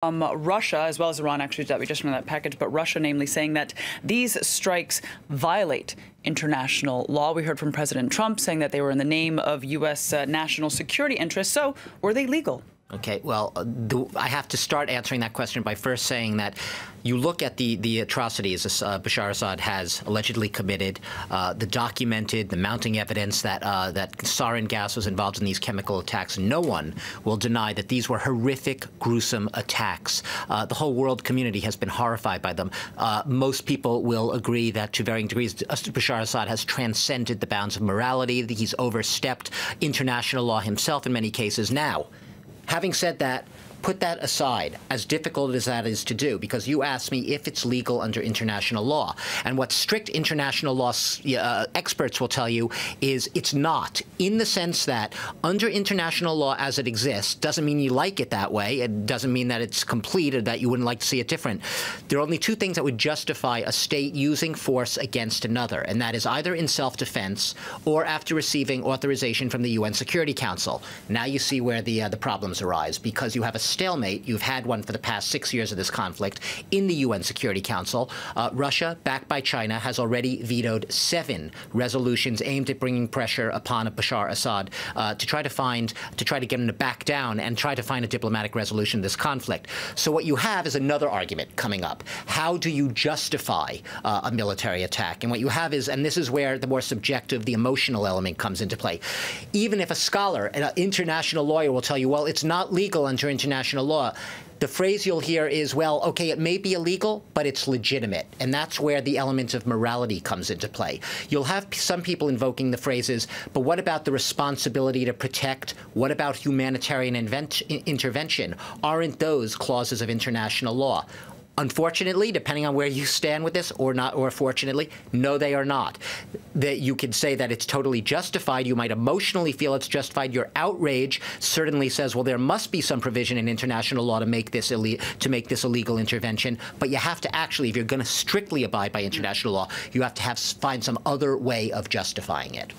Russia, as well as Iran, actually, that we just went that package, but Russia namely saying that these strikes violate international law. We heard from President Trump saying that they were in the name of U.S. national security interests. So were they legal? Okay, well, I have to start answering that question by first saying that you look at the atrocities Bashar Assad has allegedly committed, the mounting evidence that sarin gas was involved in these chemical attacks. No one will deny that these were horrific, gruesome attacks. The whole world community has been horrified by them. Most people will agree that to varying degrees, Bashar Assad has transcended the bounds of morality. He's overstepped international law himself in many cases. Now, having said that, put that aside, as difficult as that is to do, because you asked me if it's legal under international law. And what strict international law experts will tell you is it's not, in the sense that under international law as it exists, doesn't mean you like it that way. It doesn't mean that it's complete or that you wouldn't like to see it different. There are only two things that would justify a state using force against another, and that is either in self-defense or after receiving authorization from the UN Security Council. Now you see where the problems arise, because you have a stalemate. You've had one for the past 6 years of this conflict in the UN Security Council. Russia, backed by China, has already vetoed 7 resolutions aimed at bringing pressure upon Bashar Assad to try to get him to back down and try to find a diplomatic resolution to this conflict. So what you have is another argument coming up. How do you justify a military attack? And what you have is, and this is where the more subjective, the emotional element comes into play. Even if a scholar, an international lawyer will tell you, well, it's not legal under international law, the phrase you'll hear is, well, okay, it may be illegal, but it's legitimate. And that's where the element of morality comes into play. You'll have some people invoking the phrases, but what about the responsibility to protect? What about humanitarian intervention? Aren't those clauses of international law? Unfortunately, depending on where you stand with this, or not, or fortunately, no, they are not. That you could say that it's totally justified. You might emotionally feel it's justified. Your outrage certainly says, well, there must be some provision in international law to make this illegal intervention. But you have to actually, if you're going to strictly abide by international law, you have to find some other way of justifying it.